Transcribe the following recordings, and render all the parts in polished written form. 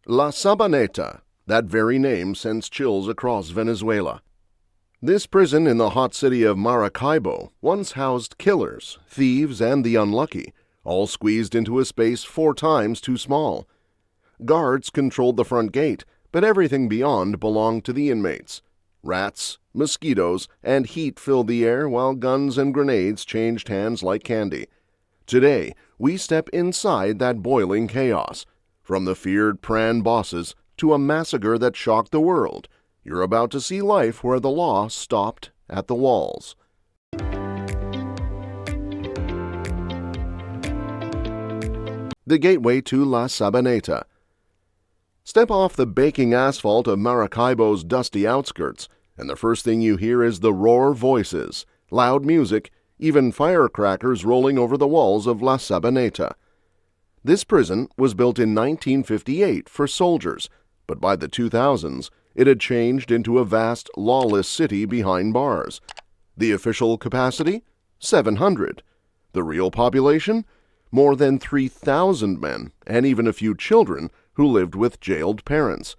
La Sabaneta. That very name sends chills across Venezuela. This prison in the hot city of Maracaibo once housed killers, thieves, and the unlucky, all squeezed into a space 4 times too small. Guards controlled the front gate, but everything beyond belonged to the inmates. Rats, mosquitoes, and heat filled the air while guns and grenades changed hands like candy. Today, we step inside that boiling chaos. From the feared Pran bosses to a massacre that shocked the world, you're about to see life where the law stopped at the walls. The gateway to La Sabaneta. Step off the baking asphalt of Maracaibo's dusty outskirts, and the first thing you hear is the roar of voices, loud music, even firecrackers rolling over the walls of La Sabaneta. This prison was built in 1958 for soldiers, but by the 2000s, it had changed into a vast, lawless city behind bars. The official capacity? 700. The real population? More than 3,000 men, and even a few children who lived with jailed parents.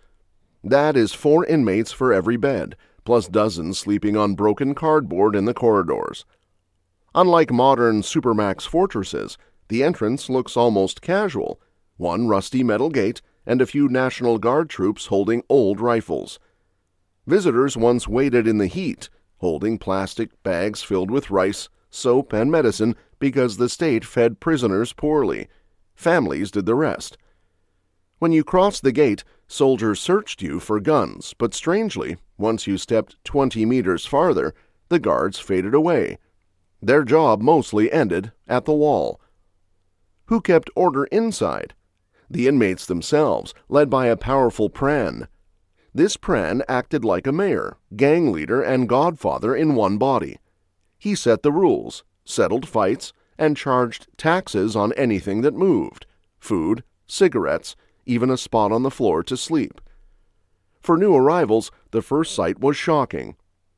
That is 4 inmates for every bed, plus dozens sleeping on broken cardboard in the corridors. Unlike modern supermax fortresses, the entrance looks almost casual, 1 rusty metal gate and a few National Guard troops holding old rifles. Visitors once waited in the heat, holding plastic bags filled with rice, soap, and medicine because the state fed prisoners poorly. Families did the rest. When you crossed the gate, soldiers searched you for guns, but strangely, once you stepped 20 meters farther, the guards faded away. Their job mostly ended at the wall. Who kept order inside? The inmates themselves, led by a powerful Pran. This Pran acted like a mayor, gang leader, and godfather in one body. He set the rules, settled fights, and charged taxes on anything that moved: food, cigarettes, even a spot on the floor to sleep. For new arrivals, the first sight was shocking.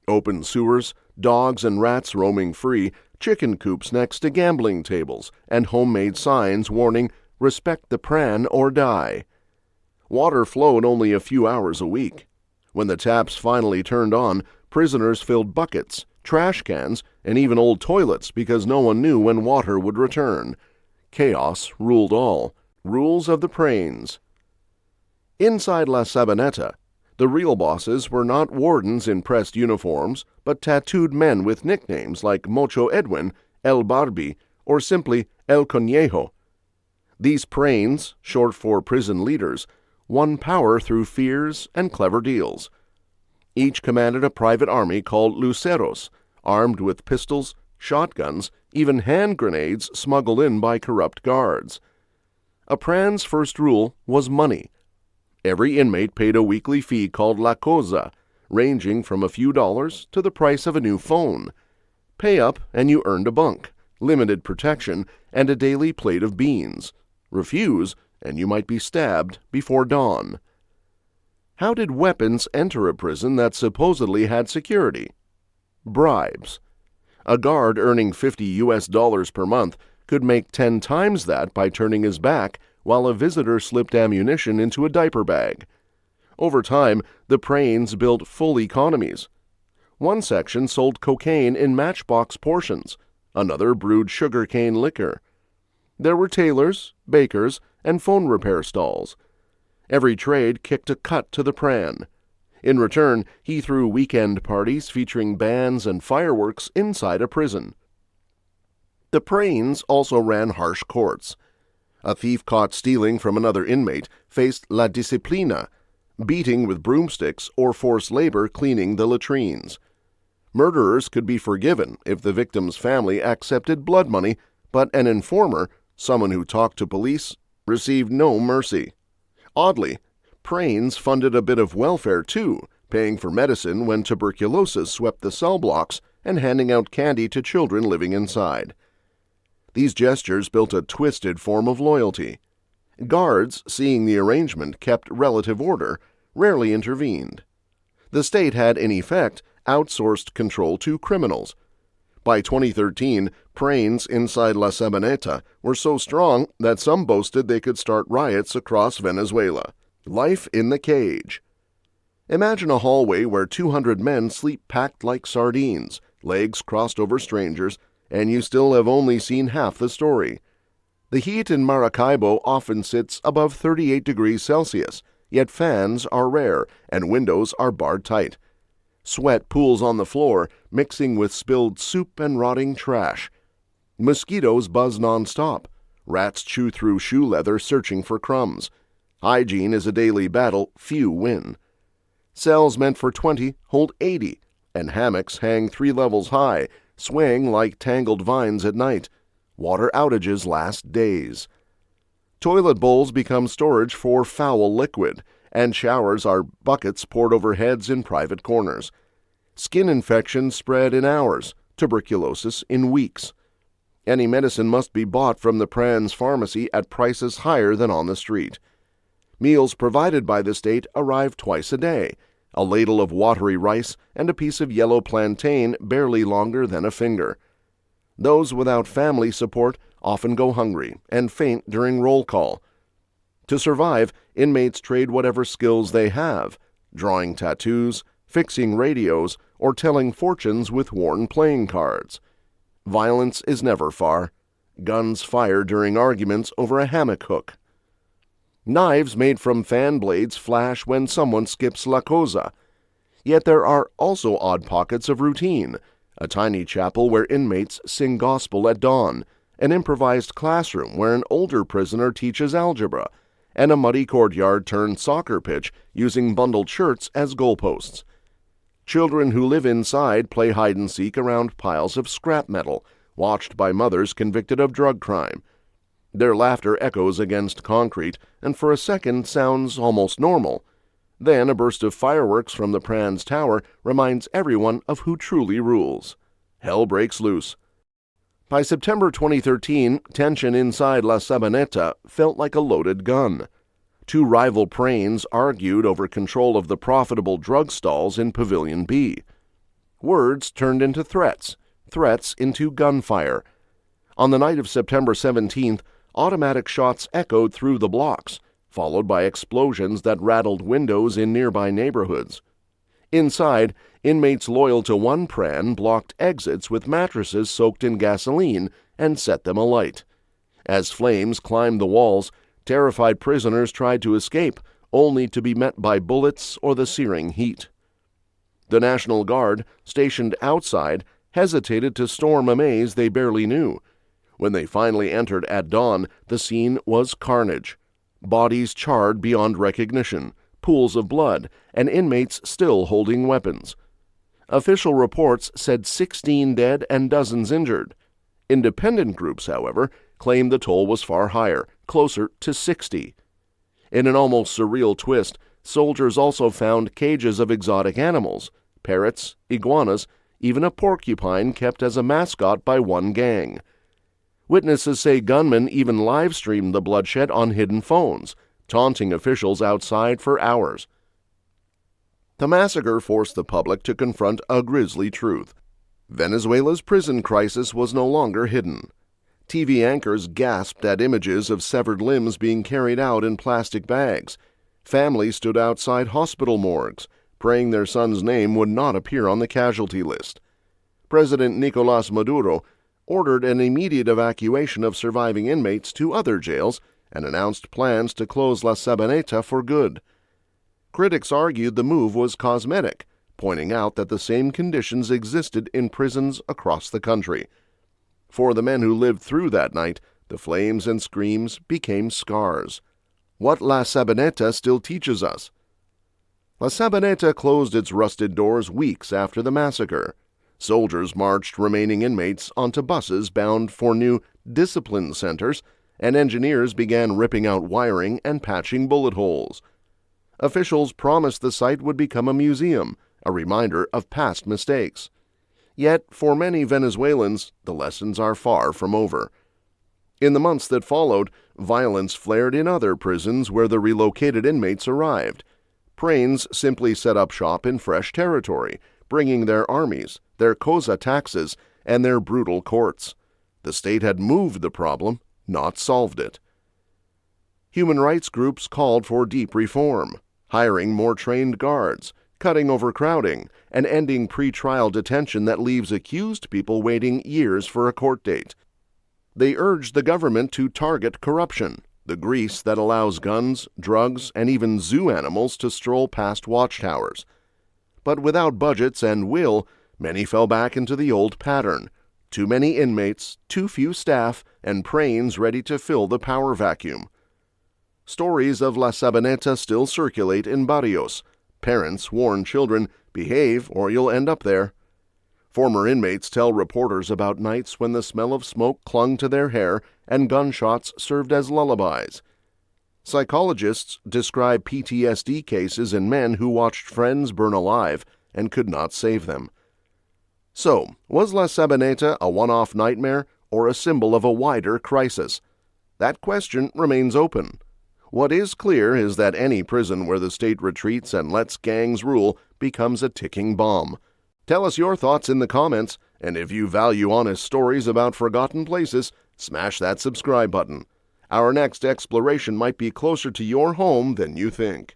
Open sewers, dogs and rats roaming free, chicken coops next to gambling tables, and homemade signs warning, "Respect the Pran or die." Water flowed only a few hours a week. When the taps finally turned on, prisoners filled buckets, trash cans, and even old toilets because no one knew when water would return. Chaos ruled all. Rules of the Prains. Inside La Sabaneta, the real bosses were not wardens in pressed uniforms, but tattooed men with nicknames like Mocho Edwin, El Barbie, or simply El Conejo. These Prains, short for prison leaders, won power through fears and clever deals. Each commanded a private army called Luceros, armed with pistols, shotguns, even hand grenades smuggled in by corrupt guards. A Pran's first rule was money. Every inmate paid a weekly fee called La Cosa, ranging from a few dollars to the price of a new phone. Pay up and you earned a bunk, limited protection, and a daily plate of beans. Refuse, and you might be stabbed before dawn. How did weapons enter a prison that supposedly had security? Bribes. A guard earning $50 per month could make 10 times that by turning his back while a visitor slipped ammunition into a diaper bag. Over time, the Prains built full economies. One section sold cocaine in matchbox portions, another brewed sugarcane liquor. There were tailors, bakers, and phone repair stalls. Every trade kicked a cut to the Pran. In return, he threw weekend parties featuring bands and fireworks inside a prison. The Prains also ran harsh courts. A thief caught stealing from another inmate faced la disciplina, beating with broomsticks or forced labor cleaning the latrines. Murderers could be forgiven if the victim's family accepted blood money, but an informer, someone who talked to police, received no mercy. Oddly, Prains funded a bit of welfare too, paying for medicine when tuberculosis swept the cell blocks and handing out candy to children living inside. These gestures built a twisted form of loyalty. Guards, seeing the arrangement kept relative order, rarely intervened. The state had, in effect, outsourced control to criminals. By 2013, Prains inside La Sabaneta were so strong that some boasted they could start riots across Venezuela. Life in the cage. Imagine a hallway where 200 men sleep packed like sardines, legs crossed over strangers, and you still have only seen half the story. The heat in Maracaibo often sits above 38 degrees Celsius, yet fans are rare and windows are barred tight. Sweat pools on the floor, mixing with spilled soup and rotting trash. Mosquitoes buzz nonstop. Rats chew through shoe leather searching for crumbs. Hygiene is a daily battle, few win. Cells meant for 20 hold 80, and hammocks hang 3 levels high, swaying like tangled vines at night. Water outages last days. Toilet bowls become storage for foul liquid, and showers are buckets poured over heads in private corners. Skin infections spread in hours, tuberculosis in weeks. Any medicine must be bought from the Pran's pharmacy at prices higher than on the street. Meals provided by the state arrive twice a day, a ladle of watery rice and a piece of yellow plantain barely longer than a finger. Those without family support often go hungry and faint during roll call. To survive, inmates trade whatever skills they have, drawing tattoos, fixing radios, or telling fortunes with worn playing cards. Violence is never far. Guns fire during arguments over a hammock hook. Knives made from fan blades flash when someone skips La Cosa. Yet there are also odd pockets of routine. A tiny chapel where inmates sing gospel at dawn, an improvised classroom where an older prisoner teaches algebra, and a muddy courtyard turned soccer pitch using bundled shirts as goalposts. Children who live inside play hide-and-seek around piles of scrap metal, watched by mothers convicted of drug crime. Their laughter echoes against concrete, and for a second sounds almost normal. Then a burst of fireworks from the Pran's tower reminds everyone of who truly rules. Hell breaks loose. By September 2013, tension inside La Sabaneta felt like a loaded gun. 2 rival Pranes argued over control of the profitable drug stalls in Pavilion B. Words turned into threats, threats into gunfire. On the night of September 17th, automatic shots echoed through the blocks, followed by explosions that rattled windows in nearby neighborhoods. Inside, inmates loyal to one Pran blocked exits with mattresses soaked in gasoline and set them alight. As flames climbed the walls, terrified prisoners tried to escape, only to be met by bullets or the searing heat. The National Guard, stationed outside, hesitated to storm a maze they barely knew. When they finally entered at dawn, the scene was carnage. Bodies charred beyond recognition, pools of blood, and inmates still holding weapons. Official reports said 16 dead and dozens injured. Independent groups, however, claimed the toll was far higher, closer to 60. In an almost surreal twist, soldiers also found cages of exotic animals, parrots, iguanas, even a porcupine kept as a mascot by one gang. Witnesses say gunmen even live-streamed the bloodshed on hidden phones, taunting officials outside for hours. The massacre forced the public to confront a grisly truth. Venezuela's prison crisis was no longer hidden. TV anchors gasped at images of severed limbs being carried out in plastic bags. Families stood outside hospital morgues, praying their son's name would not appear on the casualty list. President Nicolás Maduro ordered an immediate evacuation of surviving inmates to other jails and announced plans to close La Sabaneta for good. Critics argued the move was cosmetic, pointing out that the same conditions existed in prisons across the country. For the men who lived through that night, the flames and screams became scars. What La Sabaneta still teaches us. La Sabaneta closed its rusted doors weeks after the massacre. Soldiers marched remaining inmates onto buses bound for new discipline centers, and engineers began ripping out wiring and patching bullet holes. Officials promised the site would become a museum, a reminder of past mistakes. Yet, for many Venezuelans, the lessons are far from over. In the months that followed, violence flared in other prisons where the relocated inmates arrived. Pranes simply set up shop in fresh territory, bringing their armies, their cosa taxes, and their brutal courts. The state had moved the problem, not solved it. Human rights groups called for deep reform, hiring more trained guards, cutting overcrowding, and ending pre-trial detention that leaves accused people waiting years for a court date. They urged the government to target corruption, the grease that allows guns, drugs, and even zoo animals to stroll past watchtowers. But without budgets and will, many fell back into the old pattern. Too many inmates, too few staff, and brains ready to fill the power vacuum. Stories of La Sabaneta still circulate in barrios. Parents warn children, behave or you'll end up there. Former inmates tell reporters about nights when the smell of smoke clung to their hair and gunshots served as lullabies. Psychologists describe PTSD cases in men who watched friends burn alive and could not save them. So, was La Sabaneta a one-off nightmare or a symbol of a wider crisis? That question remains open. What is clear is that any prison where the state retreats and lets gangs rule becomes a ticking bomb. Tell us your thoughts in the comments, and if you value honest stories about forgotten places, smash that subscribe button. Our next exploration might be closer to your home than you think.